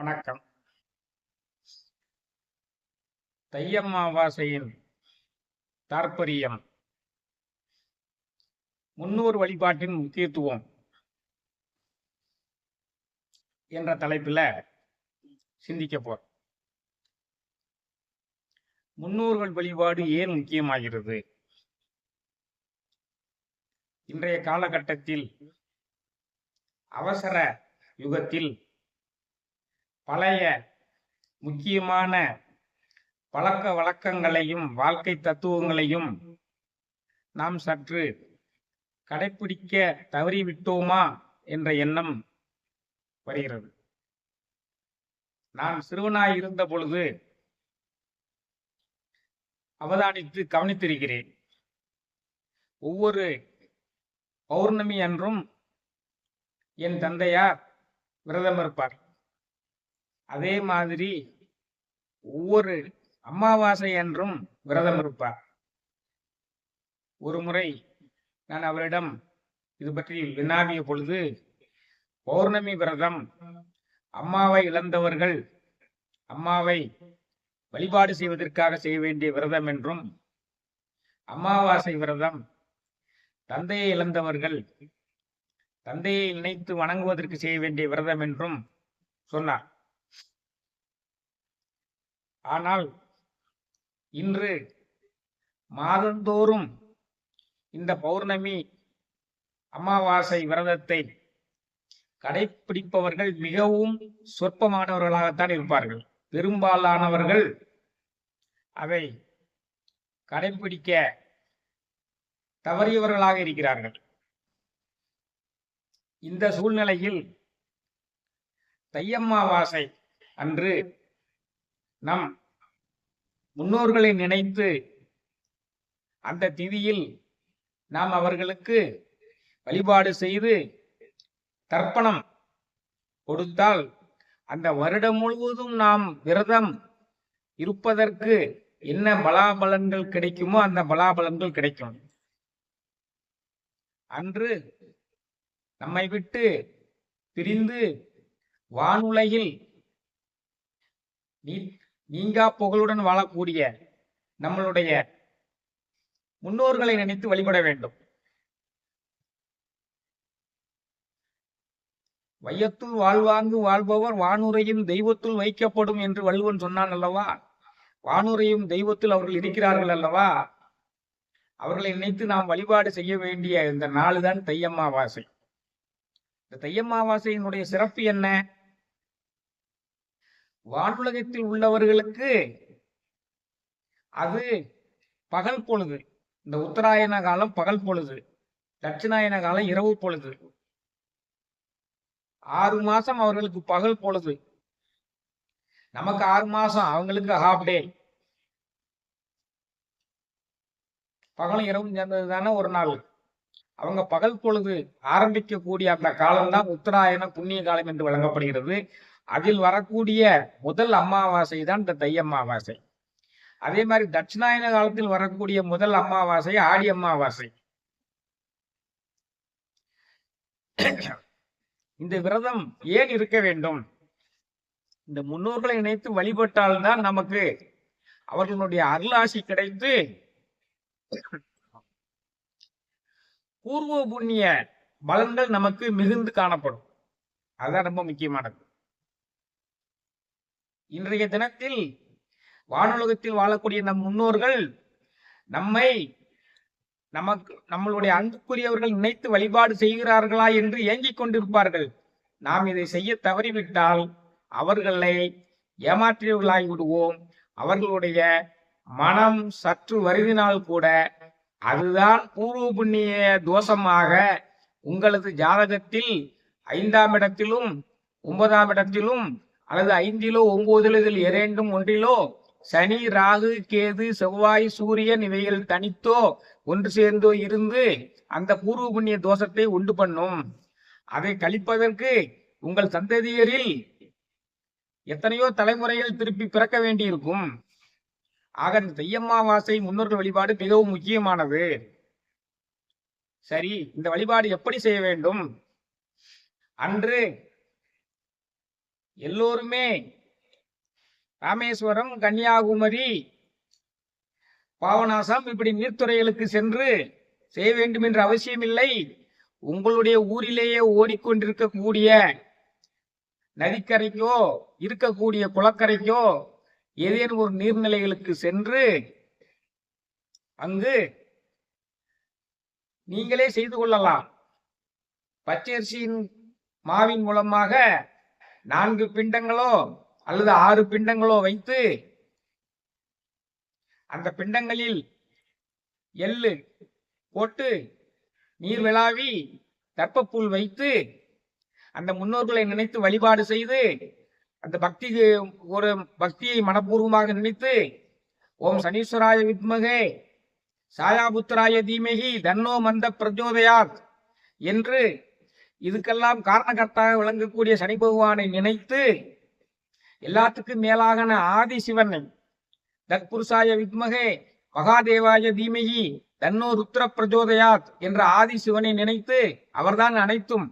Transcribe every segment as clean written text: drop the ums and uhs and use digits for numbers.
வணக்கம். தையம்மாவாசையின் தாற்பயம், முன்னோர் வழிபாட்டின் முக்கியத்துவம் என்ற தலைப்பில் சிந்திக்க போறோம். முன்னோர்கள் வழிபாடு ஏன் முக்கியமாகிறது? இன்றைய காலகட்டத்தில், அவசர யுகத்தில் பழைய முக்கியமான பழக்க வழக்கங்களையும் வாழ்க்கை தத்துவங்களையும் நாம் சற்று கடைபிடிக்க தவறிவிட்டோமா என்ற எண்ணம் வருகிறது. நான் சிறுவனாய் இருந்த பொழுது அவதானித்து கவனித்திருக்கிறேன். ஒவ்வொரு பௌர்ணமி அன்றும் என் தந்தையார் விரதம் இருப்பார். அதே மாதிரி ஒவ்வொரு அமாவாசை அன்றும் விரதம் இருப்பார். ஒரு முறை நான் அவரிடம் இது பற்றி வினாவிய பொழுது, பௌர்ணமி விரதம் அம்மாவை இழந்தவர்கள் அம்மாவை வழிபாடு செய்வதற்காக செய்ய வேண்டிய விரதம் என்றும், அமாவாசை விரதம் தந்தையை இழந்தவர்கள் தந்தையை நினைத்து வணங்குவதற்கு செய்ய வேண்டிய விரதம் என்றும் சொன்னார். ஆனால் இன்று மாதந்தோறும் இந்த பௌர்ணமி அமாவாசை விரதத்தை கடைபிடிப்பவர்கள் மிகவும் சொற்பமானவர்களாகத்தான் இருப்பார்கள். பெரும்பாலானவர்கள் அதை கடைபிடிக்க தவறியவர்களாக இருக்கிறார்கள். இந்த சூழ்நிலையில் தையம்மாவாசை அன்று நம் முன்னோர்களை நினைத்து அந்த திதியில் நாம் அவர்களுக்கு வழிபாடு செய்து தர்ப்பணம் கொடுத்தால் அந்த வருடம் முழுவதும் நாம் விரதம் இருப்பதற்கு என்ன பலாபலன்கள் கிடைக்குமோ அந்த பலாபலன்கள் கிடைக்கும். அன்று நம்மை விட்டு பிரிந்து வானுலகில் நீங்கா புகழுடன் வாழக்கூடிய நம்மளுடைய முன்னோர்களை நினைத்து வழிபட வேண்டும். வையத்துள் வாழ்வாங்கு வாழ்பவர் வானுரையும் தெய்வத்துள் வைக்கப்படும் என்று வள்ளுவன் சொன்னான் அல்லவா? வானுரையும் தெய்வத்தில் அவர்கள் இருக்கிறார்கள் அல்லவா? அவர்களை நினைத்து நாம் வழிபாடு செய்ய வேண்டிய இந்த நாள் தான் தையம்மாவாசை. இந்த தையம்மாவாசையினுடைய சிறப்பு என்ன? வானுலகத்தில் உள்ளவர்களுக்கு அது பகல் பொழுது. இந்த உத்தராயண காலம் பகல் பொழுது, தட்சிணாயன காலம் இரவு பொழுது. 6 மாசம் அவர்களுக்கு பகல் பொழுது. நமக்கு 6 மாசம், அவங்களுக்கு ஹாஃப் டே. பகலும் இரவும் சேர்ந்தது தானே ஒரு நாள். அவங்க பகல் பொழுது ஆரம்பிக்கக்கூடிய அந்த காலம்தான் உத்தராயண புண்ணிய காலம் என்று வழங்கப்படுகிறது. அதில் வரக்கூடிய முதல் அமாவாசை தான் இந்த தையம்மாவாசை. அதே மாதிரி தட்சிணாயன காலத்தில் வரக்கூடிய முதல் அமாவாசை ஆடி அமாவாசை. இந்த விரதம் ஏன் இருக்க வேண்டும்? இந்த முன்னோர்களை நினைத்து வழிபட்டால்தான் நமக்கு அவர்களுடைய அருளாசி கிடைத்து பூர்வ புண்ணிய பலன்கள் நமக்கு மிகுந்து காணப்படும். அதுதான் ரொம்ப முக்கியமானது. இன்றைய தினத்தில் வானுலகத்தில் வாழக்கூடிய நம் முன்னோர்கள் நம்மளுடைய அன்புக்குரியவர்கள் நினைத்து வழிபாடு செய்கிறார்களா என்று ஏங்கிக் கொண்டிருப்பார்கள். நாம் இதை செய்ய தவறிவிட்டால் அவர்களை ஏமாற்றியவர்களாகி விடுவோம். அவர்களுடைய மனம் சற்று வருதினால் கூட அதுதான் பூர்வ புண்ணிய தோஷமாக உங்களது ஜாதகத்தில் 5ஆம் இடத்திலும் 9ஆம் இடத்திலும் அல்லது 5லோ 9 இரண்டும் ஒன்றிலோ சனி, ராகு, கேது, செவ்வாய், சூரியன் இவைகள் தனித்தோ ஒன்று சேர்ந்தோ இருந்து அந்த பூர்வ புண்ணிய தோஷத்தை உண்டு பண்ணும். அதை கழிப்பதற்கு உங்கள் சந்ததியரில் எத்தனையோ தலைமுறைகள் திருப்பி பிறக்க வேண்டியிருக்கும். ஆக இந்த தையம்மாவாசை முன்னோர்கள் வழிபாடு மிகவும் முக்கியமானது. சரி, இந்த வழிபாடு எப்படி செய்ய வேண்டும்? அன்று எல்லோருமே ராமேஸ்வரம், கன்னியாகுமரி, பாபநாசம் இப்படி நீர்த்துறைகளுக்கு சென்று செய்ய வேண்டும் என்ற அவசியம் இல்லை. உங்களுடைய ஊரிலேயே ஓடிக்கொண்டிருக்கக்கூடிய நதிக்கரைக்கோ இருக்கக்கூடிய குளக்கரைக்கோ ஏதேனும் ஒரு நீர்நிலைகளுக்கு சென்று அங்கு நீங்களே செய்து கொள்ளலாம். பச்சரிசியின் மாவின் மூலமாக 4 பிண்டங்களோ அல்லது 6 பிண்டங்களோ வைத்து அந்த பிண்டங்களில் எள்ளு போட்டு நீர் விளாவி தர்ப்பப்புல் வைத்து அந்த முன்னோர்களை நினைத்து வழிபாடு செய்து அந்த ஒரு பக்தியை மனப்பூர்வமாக நினைத்து ஓம் சனீஸ்வராய வித்மகே சாயாபுத்திராய தீமகி தன்னோ மந்த பிரஜோதயாத் என்று இதுக்கெல்லாம் காரணகர்த்தாக விளங்கக்கூடிய சனி பகவானை நினைத்து எல்லாத்துக்கும் மேலாக ஆதி சிவனை தத்புருஷாய வித்மகே மகாதேவாய தீமகி தன்னோ ருத்ர பிரஜோதயாத் என்ற ஆதி சிவனை நினைத்து அவர்தான் அனைத்தும்.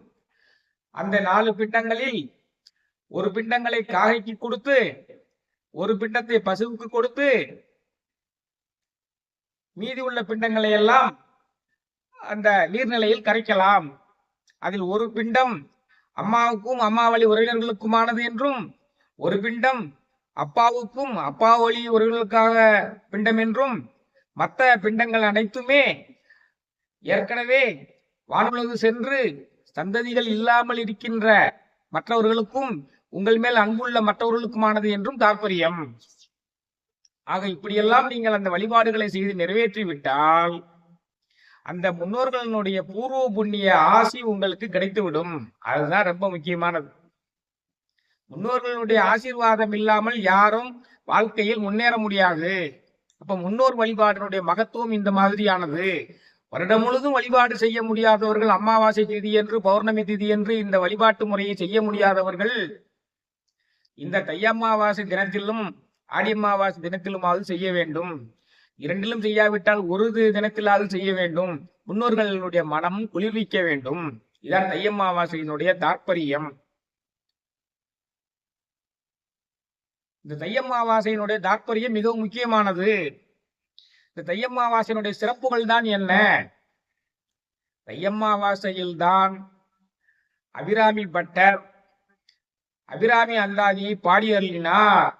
அந்த 4 பிண்டங்களில் ஒரு பிண்டங்களை காகைக்கு கொடுத்து ஒரு பிண்டத்தை பசுவுக்கு கொடுத்து மீதி உள்ள பிண்டங்களை எல்லாம் அந்த நீர்நிலையில் கரைக்கலாம். அதில் ஒரு பிண்டம் அம்மாவுக்கும் அம்மா வழி உறவினர்களுக்குமானது என்றும் ஒரு பிண்டம் அப்பாவுக்கும் அப்பா வழி உறவினர்களுக்காக பிண்டம் என்றும் மற்ற பிண்டங்கள் அனைத்துமே ஏற்கனவே வானுலகு சென்று சந்ததிகள் இல்லாமல் இருக்கின்ற மற்றவர்களுக்கும் உங்கள் மேல் அன்புள்ள மற்றவர்களுக்குமானது என்றும் தாற்பயம். ஆக இப்படியெல்லாம் நீங்கள் அந்த வழிபாடுகளை செய்து நிறைவேற்றிவிட்டால் அந்த முன்னோர்களுடைய பூர்வ புண்ணிய ஆசி உங்களுக்கு கிடைத்துவிடும். அதுதான் ரொம்ப முக்கியமானது. முன்னோர்களுடைய ஆசீர்வாதம் இல்லாமல் யாரும் வாழ்க்கையில் முன்னேற முடியாது. அப்ப முன்னோர் வழிபாட்டினுடைய மகத்துவம் இந்த மாதிரியானது. வருடம் முழுதும் வழிபாடு செய்ய முடியாதவர்கள், அமாவாசை திதி என்று பௌர்ணமி திதி என்று இந்த வழிபாட்டு முறையை செய்ய முடியாதவர்கள் இந்த தையம்மாவாசை தினத்திலும் ஆடி அமாவாசை தினத்திலுமாவது செய்ய வேண்டும். இரண்டிலும் செய்யாவிட்டால் ஒரு தினத்திலாவது செய்ய வேண்டும். முன்னோர்களுடைய மனம் குளிர்விக்க வேண்டும். இதான் தையம்மாவாசையினுடைய தாற்பயம். இந்த தையம்மாவாசையினுடைய தாற்பயம் மிகவும் முக்கியமானது. இந்த தையம்மாவாசையினுடைய சிறப்புகள் தான் என்ன? தையம்மாவாசையில் தான் அபிராமி பட்டர் அபிராமி அந்தாதியை பாடி அருளினார்.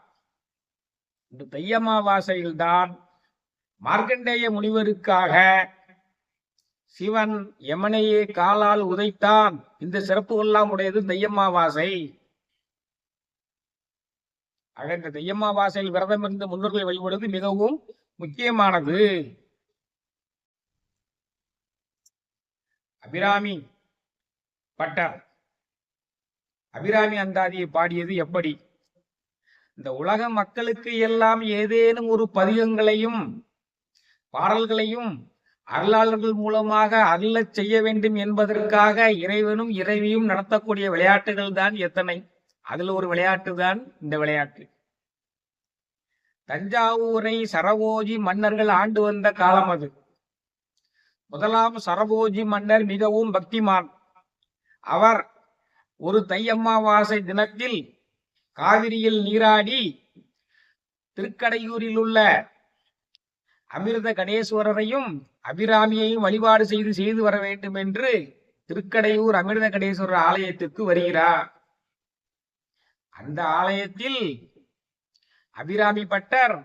இந்த தையம்மாவாசையில் தான் மார்க்கண்டேய முனிவருக்காக சிவன் யமனையே காலால் உதைத்தான். இந்த சிறப்புகள்லாம் உடையது தையம்மாவாசை. ஆக இந்த தையம்மாவாசையில் விரதம் இருந்து முன்னோர்களை வழிபடுவது மிகவும் முக்கியமானது. அபிராமி பட்டர் அபிராமி அந்தாதியை பாடியது எப்படி? இந்த உலக மக்களுக்கு எல்லாம் ஏதேனும் ஒரு பதிகங்களையும் பாடல்களையும் அருளாளர்கள் மூலமாக அருளச் செய்ய வேண்டும் என்பதற்காக இறைவனும் இறைவியும் நடத்தக்கூடிய விளையாட்டுகள் தான் எத்தனை. அதுல ஒரு விளையாட்டு தான் இந்த விளையாட்டு. தஞ்சாவூரை சரபோஜி மன்னர்கள் ஆண்டு வந்த காலம் அது. முதலாம் சரபோஜி மன்னர் மிகவும் பக்திமான். அவர் ஒரு தையம்மாவாசை தினத்தில் காவிரியில் நீராடி திருக்கடையூரில் உள்ள அமிர்த கடேஸ்வரரையும் அபிராமியையும் வழிபாடு செய்து வர வேண்டும் என்று திருக்கடையூர் அமிர்த கடேஸ்வரர் ஆலயத்திற்கு வருகிறார். அந்த ஆலயத்தில் அபிராமி பட்டர்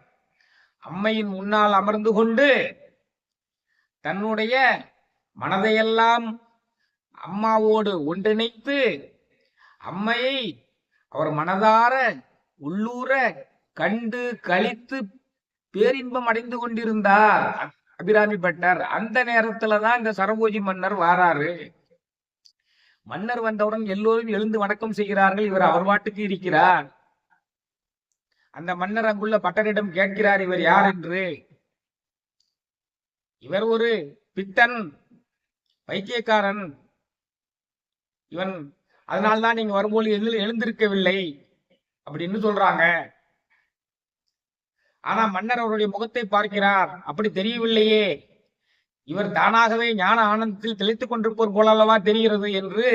அம்மையின் முன்னால் அமர்ந்து கொண்டு தன்னுடைய மனதையெல்லாம் அம்மாவோடு ஒன்றிணைத்து அம்மையை அவர் மனதார உள்ளூர கண்டு கழித்து பேரின்பம் அடைந்து கொண்டிருந்தார் அபிராமி பட்டர். அந்த நேரத்துலதான் இந்த சரபோஜி மன்னர் வாராரு. மன்னர் வந்தவுடன் எல்லோரும் எழுந்து வணக்கம் செய்கிறார்கள். இவர் அவர் பாட்டுக்கு இருக்கிறார். அந்த மன்னர் அங்குள்ள பட்டரிடம் கேட்கிறார், இவர் யார் என்று. இவர் ஒரு பித்தன், பைத்தியக்காரன். இவன் அதனால்தான் நீங்க வரும்போது எழுந்திருக்கவில்லை அப்படின்னு சொல்றாங்க. ஆனா மன்னர் அவருடைய முகத்தை பார்க்கிறார், அப்படி தெரியவில்லையே, இவர் தானாகவே ஞான ஆனந்தத்தில் தெளித்துக் கொண்டிருப்பவர் போல அல்லவா தெரிகிறது என்று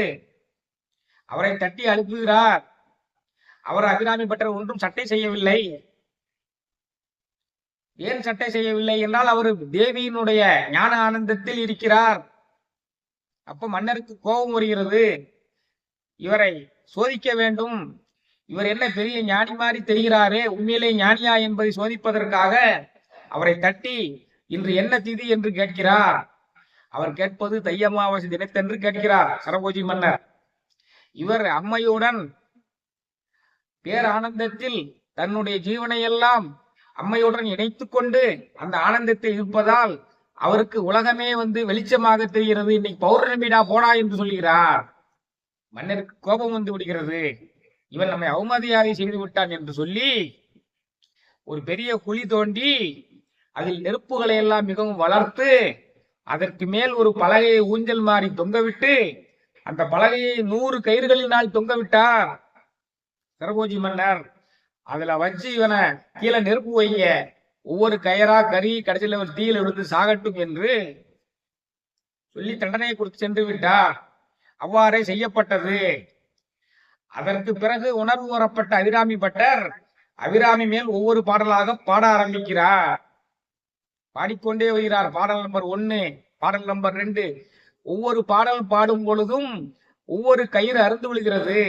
அவரை தட்டி அனுப்புகிறார். அவர் அபிராமி பட்டர் ஒன்றும் சட்டை செய்யவில்லை. ஏன் சட்டை செய்யவில்லை என்றால் அவர் தேவியினுடைய ஞான ஆனந்தத்தில் இருக்கிறார். அப்ப மன்னருக்கு கோபம் வருகிறது. இவரை சோதிக்க வேண்டும். இவர் என்ன பெரிய ஞானி மாதிரி தெரிகிறாரே, உண்மையிலே ஞானியா என்பதை சோதிப்பதற்காக அவரை தட்டி இன்று என்ன திதி என்று கேட்கிறார். அவர் கேட்பது தை அமாவாசை தினத்தன்று கேட்கிறார் சரபோஜி மன்னர். இவர் அம்மையுடன் பேரானந்தத்தில் தன்னுடைய ஜீவனை எல்லாம் அம்மையுடன் இணைத்துக் கொண்டு அந்த ஆனந்தத்தை இருப்பதால் அவருக்கு உலகமே வெளிச்சமாக தெரிகிறது. இன்னைக்கு பௌர்ணமிடா போடா என்று சொல்கிறார். மன்னருக்கு கோபம் வந்து விடுகிறது. இவன் நம்மை அவமரியாதை செய்து விட்டான் என்று சொல்லி ஒரு பெரிய குழி தோண்டி அதில் நெருப்புகளை எல்லாம் மிகவும் வளர்த்து அதற்கு மேல் ஒரு பலகையை ஊஞ்சல் மாறி தொங்கவிட்டு அந்த பலகையை 100 கயிறுகளினால் தொங்கவிட்டார் சரபோஜி மன்னர். அதுல வச்சு இவனை கீழே நெருப்பு வைங்க, ஒவ்வொரு கயரா கறி கடைசியில் ஒரு தீயில விழுந்து சாகட்டும் என்று சொல்லி தண்டனையை கொடுத்து சென்று விட்டார். அவ்வாறே செய்யப்பட்டது. அதற்கு பிறகு உணர்வு வரப்பட்ட அபிராமி பட்டர் அபிராமி மேல் ஒவ்வொரு பாடலாக பாட ஆரம்பிக்கிறார். பாடிக்கொண்டே வருகிறார். பாடல் நம்பர் 1, பாடல் நம்பர் 2, ஒவ்வொரு பாடல் பாடும் பொழுதும் ஒவ்வொரு கயிறு அறுந்து விழுகிறது.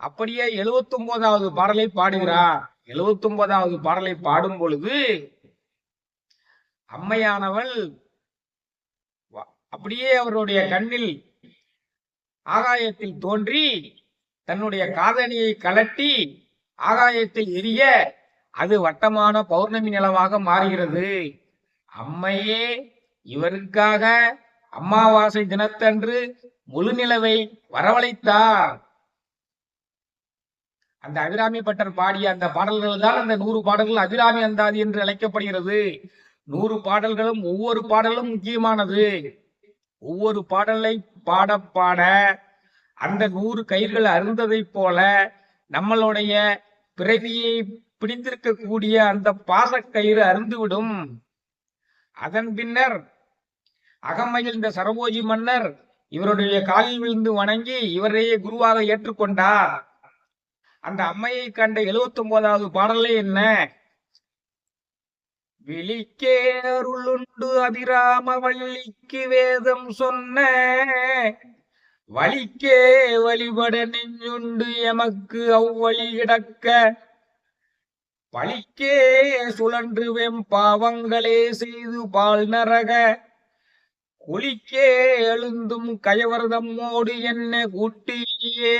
அப்படியே 79வது பாடலை பாடுகிறார். 79வது பாடலை பாடும் பொழுது அம்மையானவள் அப்படியே அவருடைய கண்ணில் ஆகாயத்தில் தோன்றி தன்னுடைய காதணியை கலட்டி ஆகாயத்தில் எரிய அது வட்டமான பௌர்ணமி நிலவாக மாறுகிறது. அம்மையே இவருக்காக அமாவாசை தினத்தன்று முழு நிலவை வரவழைத்தார். அந்த அபிராமி பட்டர் பாடிய அந்த பாடல்கள் தான் அந்த 100 பாடல்கள் அபிராமி அந்தாதி என்று அழைக்கப்படுகிறது. 100 பாடல்களும் ஒவ்வொரு பாடலும் முக்கியமானது. ஒவ்வொரு பாடலை பாட பாட அந்த 100 கயிர்கள் அருந்ததை போல நம்மளுடைய பிறவியை பிடித்திருக்கக்கூடிய அந்த பாசக்கயிறு அருந்துவிடும். அதன் பின்னர் அகமையில் இந்த சரபோஜி மன்னர் இவருடைய காலில் விழுந்து வணங்கி இவரையே குருவாக ஏற்றுக்கொண்டார். அந்த அம்மையை கண்ட 79வது பாடலே என்ன? விழிக்கே அருளுண்டு அபிராம வள்ளிக்கு வேதம் சொன்ன வழிக்கே வழிபட நெஞ்சுண்டு எமக்கு அவ்வழி கிடக்க பழிக்கே சுழன்று வெம்பாவங்களே செய்து பால் நரக குளிக்கே எழுந்தும் கயவர்தம்மோடு என்ன கூட்டியே,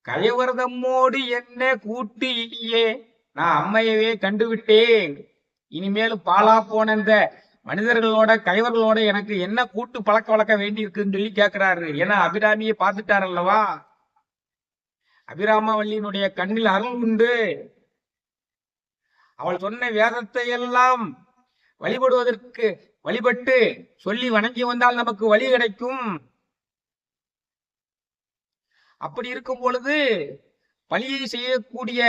கயவர்தம்மோடு என்ன கூட்டியே. நான் அம்மையவே கண்டுவிட்டேன். இனிமேலும் பாலா போன இந்த மனிதர்களோட கயவர்களோட எனக்கு என்ன கூட்டு பழக்க வழக்க வேண்டி இருக்குன்னு சொல்லி கேட்கிறாரு. ஏன்னா அபிராமியை பார்த்துட்டார் அல்லவா. அபிராமவல்லியினுடைய கண்ணில் அருள் உண்டு. அவள் சொன்ன வேதத்தை எல்லாம் வழிபட்டு சொல்லி வணங்கி வந்தால் நமக்கு வழி கிடைக்கும். அப்படி இருக்கும் பொழுது பழியை செய்யக்கூடிய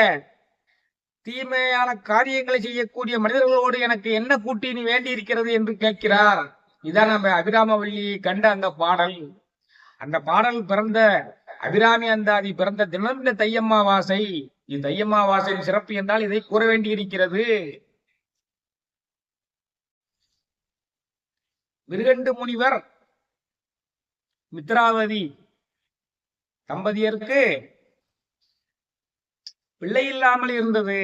தீமையான காரியங்களை செய்யக்கூடிய மனிதர்களோடு எனக்கு என்ன கூட்டணி வேண்டி இருக்கிறது என்று கேட்கிறார். இதான் நம்ம அபிராமவல்லியை கண்ட அந்த பாடல். அந்த பாடல் பிறந்த அபிராமி அந்தாதி பிறந்த தினம் இந்த தையம்மாவாசை. இது தையம்மாவாசையின் சிறப்பு என்றால் இதை கூற வேண்டி இருக்கிறது. மிருகண்டு முனிவர் மித்ராவதி தம்பதியருக்கு பிள்ளை இல்லாமல் இருந்தது.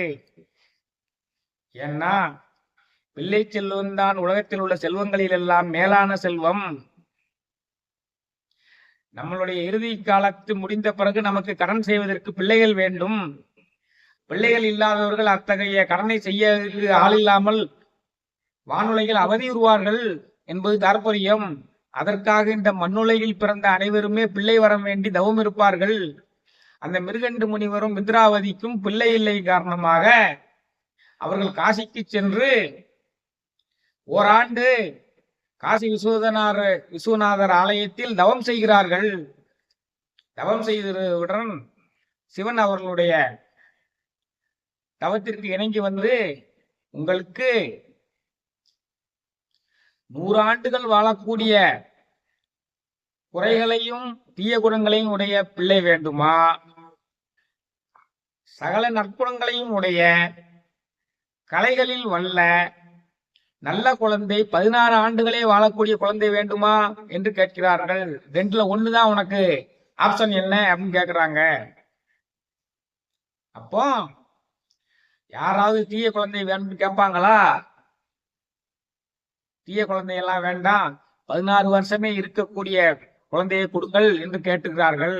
ஏன்னா பிள்ளை செல்வம் தான் உலகத்தில் உள்ள செல்வங்களில் எல்லாம் மேலான செல்வம். நம்மளுடைய இறுதி காலத்து முடிந்த பிறகு நமக்கு கடன் செய்வதற்கு பிள்ளைகள் வேண்டும். பிள்ளைகள் இல்லாதவர்கள் அத்தகைய கடனை செய்ய ஆள் இல்லாமல் வானுலகில் அவதியுறுவார்கள் என்பது தாற்பயம். அதற்காக இந்த மண்ணுலகில் பிறந்த அனைவருமே பிள்ளை வரம் வேண்டி தவம் இருப்பார்கள். அந்த மிருகண்டு முனிவரும் மித்ராவதிக்கும் பிள்ளை இல்லை காரணமாக அவர்கள் காசிக்கு சென்று ஓராண்டு காசி விஸ்வநாதர் ஆலயத்தில் தவம் செய்கிறார்கள். தவம் செய்தவுடன் சிவன் அவர்களுடைய தவத்திற்கு இணங்கி வந்து, உங்களுக்கு 100 ஆண்டுகள் வாழக்கூடிய குறைகளையும் தீய குணங்களையும் உடைய பிள்ளை வேண்டுமா, சகல நற்குணங்களையும் உடைய கலைகளில் வல்ல நல்ல குழந்தை 16 ஆண்டுகளே வாழக்கூடிய குழந்தை வேண்டுமா என்று கேட்கிறார்கள். ரெண்டுல ஒண்ணுதான் உனக்கு ஆப்ஷன் என்ன அப்படின்னு கேக்குறாங்க. அப்போ யாராவது தீய குழந்தை வேணும்னு கேட்பாங்களா? தீய குழந்தையெல்லாம் வேண்டாம், 16 வருஷமே இருக்கக்கூடிய குழந்தையை கொடுங்கள் என்று கேட்டுக்கிறார்கள்.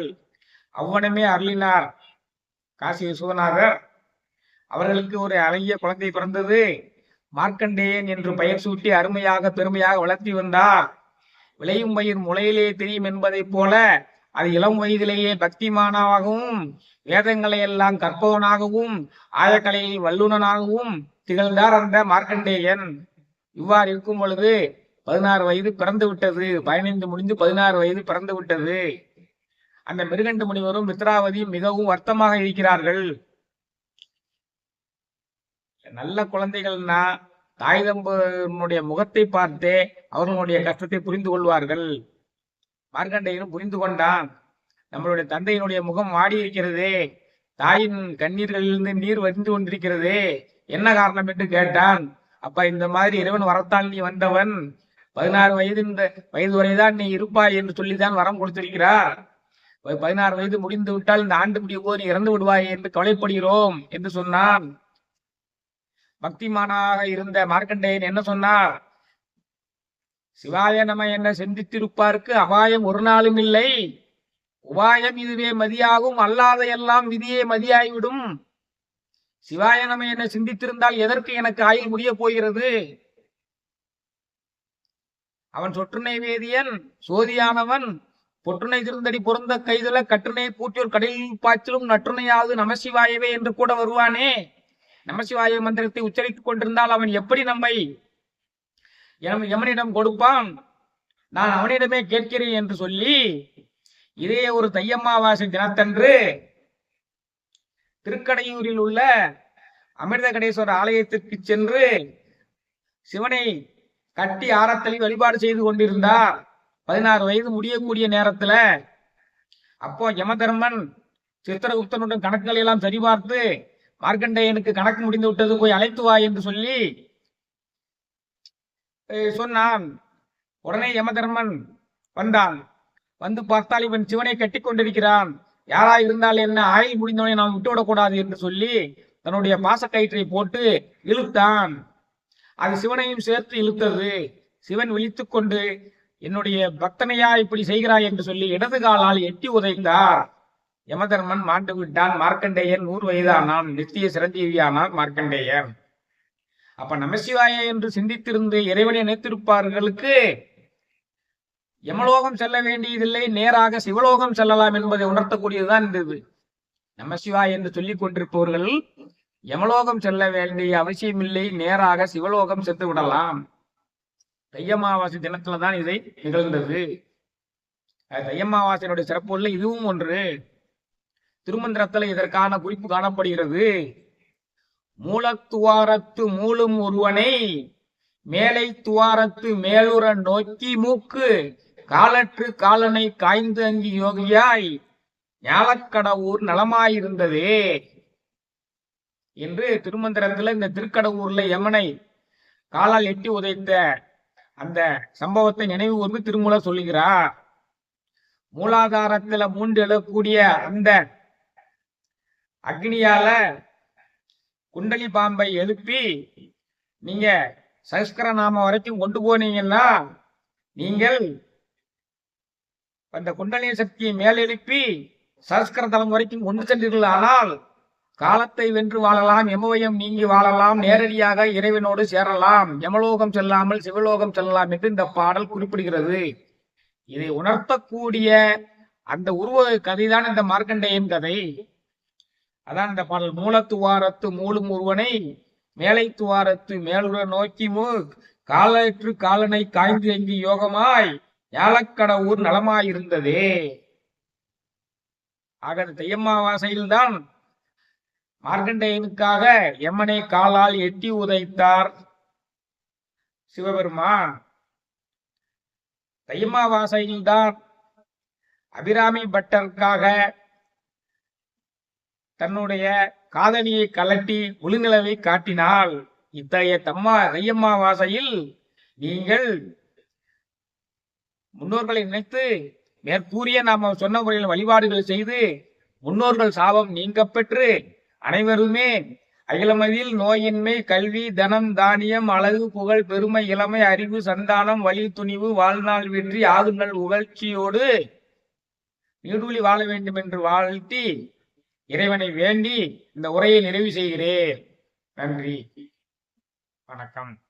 அவ்வனமே அருளினார் காசி விஸ்வநாதர். அவர்களுக்கு ஒரு அழகிய குழந்தை பிறந்தது. மார்க்கண்டேயன் என்று பெயர் சூட்டி அருமையாக பெருமையாக வளர்த்தி வந்தார். விளையும் பயிர் முளையிலே தெரியும் என்பதைப் போல அது இளம் வயதிலேயே பக்திமானாகவும் வேதங்களை எல்லாம் கற்பவனாகவும் ஆயக்கலையில் வல்லுனனாகவும் திகழ்ந்தார் அந்த மார்க்கண்டேயன். இவ்வாறு இருக்கும் பொழுது 16 வயது பிறந்து விட்டது. 15 முடிந்து 16 வயது பிறந்து விட்டது. அந்த மிருகண்டு முனிவரும் மித்ராவதியும் மிகவும் வருத்தமாக இருக்கிறார்கள். நல்ல குழந்தைகள்னா தாய் தம்பனுடைய முகத்தை பார்த்தே அவர்களுடைய கஷ்டத்தை புரிந்து கொள்வார்கள். மார்க்கண்டேயனும் புரிந்து கொண்டான். நம்மளுடைய தந்தையினுடைய முகம் வாடி இருக்கிறதே, தாயின் கண்ணீர்களிலிருந்து நீர் வடிந்து கொண்டிருக்கிறதே, என்ன காரணம் என்று கேட்டான். அப்ப இந்த மாதிரி இறைவன் வரத்தால் நீ வந்தவன், 16 வயது வரைதான் நீ இருப்பாய் என்று சொல்லிதான் வரம் கொடுத்திருக்கிறார். 16 வயது முடிந்து விட்டால் இந்த ஆண்டு முடியும் போது நீ இறந்து விடுவாய் என்று கவலைப்படுகிறோம் என்று சொன்னான். பக்திமானாக இருந்த மார்க்கண்டேயன் என்ன சொன்னார்? சிவாய நம என்ன சிந்தித்திருப்பாருக்கு அபாயம் ஒரு நாளும் இல்லை. உபாயம் இதுவே மதியாகும், அல்லாத எல்லாம் விதியே மதியாய்விடும். சிவாய நம என்ன சிந்தித்திருந்தால் எதற்கு எனக்கு ஆயுள் முடிய போகிறது? அவன் சொற்றுனை வேதியன், சோதியானவன், பொற்றுனை திருந்தடி பொருந்த கைதுல கற்றுனை பூட்டியோர் கடலில் பாய்ச்சலும் நற்றுணையாவது நமசிவாயவே என்று கூட வருவானே. நமசிவாய மந்திரத்தை உச்சரித்துக் கொண்டிருந்தால் அவன் எப்படி நம்மை யமனிடம் கொடுப்பான்? நான் அவனிடமே கேட்கிறேன் என்று சொல்லி இதே ஒரு தையம்மாவாசை தினத்தன்று திருக்கடையூரில் உள்ள அமிர்த கடேஸ்வரர் ஆலயத்திற்கு சென்று சிவனை கட்டி ஆரத்தளி வழிபாடு செய்து கொண்டிருந்தார். 16 வயது முடியக்கூடிய நேரத்துல அப்போ யமதர்மன் சித்திரகுப்தனுடன் கணக்குகளை எல்லாம் சரிபார்த்து மார்க்கண்டேயனுக்கு கணக்கு முடிந்து விட்டது, போய் அழைத்து வா என்று சொல்லி சொன்னான். உடனே யமதர்மன் வந்தான். வந்து பார்த்தால் இவன் சிவனை கட்டி கொண்டிருக்கிறான். யாரா இருந்தால் என்ன, ஆயுள் முடிந்தவனை நாம் விட்டுவிடக்கூடாது என்று சொல்லி தன்னுடைய பாசக்கயிற்றை போட்டு இழுத்தான். அது சிவனையும் சேர்த்து இழுத்தது. சிவன் விழித்துக் கொண்டு என்னுடைய பக்தனையா இப்படி செய்கிறாய் என்று சொல்லி இடது காலால் எட்டி உதைத்தார். யமதர்மன் மாண்டு விட்டான். மார்க்கண்டேயன் 100 வயதானான். நித்திய சிரஞ்சீவியானார் மார்க்கண்டேயன். அப்ப நமசிவாய என்று சிந்தித்திருந்து இறைவனை நினைத்திருப்பார்களுக்கு யமலோகம் செல்ல வேண்டியதில்லை, நேராக சிவலோகம் செல்லலாம் என்பதை உணர்த்தக்கூடியதுதான் இருந்தது. நமசிவாய் என்று சொல்லிக் கொண்டிருப்பவர்கள் யமலோகம் செல்ல வேண்டிய அவசியம் இல்லை, நேராக சிவலோகம் சென்று விடலாம். தையம்மாவாசை தினத்துலதான் இதை நிகழ்ந்தது. தையம்மாவாசையினுடைய சிறப்பு உள்ள இதுவும் ஒன்று. திருமந்திரத்துல இதற்கான குறிப்பு காணப்படுகிறது. மூலத்துவாரத்து மூலும் ஒருவனை மேலை துவாரத்து மேலுற நோக்கி மூக்கு காலற்று காலனை காய்ந்து அங்கி யோகியாய் ஞாலக்கடவுர் நலமாயிருந்ததே என்று திருமந்திரத்துல இந்த திருக்கடவுர்ல யமனை காலால் எட்டி உதைத்த அந்த சம்பவத்தை நினைவு கூர்ந்து திருமூலர் சொல்லுகிறார். மூலாதாரத்துல மூண்டு எழக்கூடிய அந்த அக்னியால குண்டலி பாம்பை எழுப்பி நீங்க சகஸ்கர நாம வரைக்கும் கொண்டு போனீங்கன்னா நீங்கள் அந்த குண்டலினி சக்தியை மேலெழுப்பி சகஸ்கர தலம் வரைக்கும் கொண்டு சென்றீர்கள். ஆனால் காலத்தை வென்று வாழலாம், யமவயம் நீங்கி வாழலாம், நேரடியாக இறைவனோடு சேரலாம், யமலோகம் செல்லாமல் சிவலோகம் செல்லலாம் என்று இந்த பாடல் குறிப்பிடுகிறது. இதை உணர்த்தக்கூடிய அந்த உருவ கதைதான் இந்த மார்க்கண்டேயன் கதை. அதான் இந்த பாடல். மூலத்துவாரத்து மூலும் ஒருவனை மேலை துவாரத்து மேலுற நோக்கி காலற்று காலனை காய்ந்து எங்கி யோகமாய் ஞாலக்கடவுர் நலமாயிருந்ததே. ஆக தையம்மாவாசையில்தான் மார்க்கண்டேயனுக்காக யமனை காலால் எட்டி உதைத்தார் சிவபெருமான். தையம்மாவாசையில்தான் அபிராமி பட்டருக்காக தன்னுடைய காதணியை கலட்டி முழுநிலவை காட்டினால் இத்தகைய தையம்மாவாசையில் நீங்கள் முன்னோர்களை நினைத்து மேற்கூறிய நாம சொன்ன முறையில் வழிபாடுகள் செய்து முன்னோர்கள் சாபம் நீங்க பெற்று அனைவருமே அகிலமதில் நோயின்மை, கல்வி, தனம், தானியம், அழகு, புகழ், பெருமை, இளமை, அறிவு, சந்தானம், வழி, துணிவு, வாழ்நாள் வெற்றி, ஆகுநல் உகழ்ச்சியோடு நீடூழி வாழ வேண்டும் என்று வாழ்த்தி இறைவனை வேண்டி இந்த உரையை நிறைவு செய்கிறேன். நன்றி, வணக்கம்.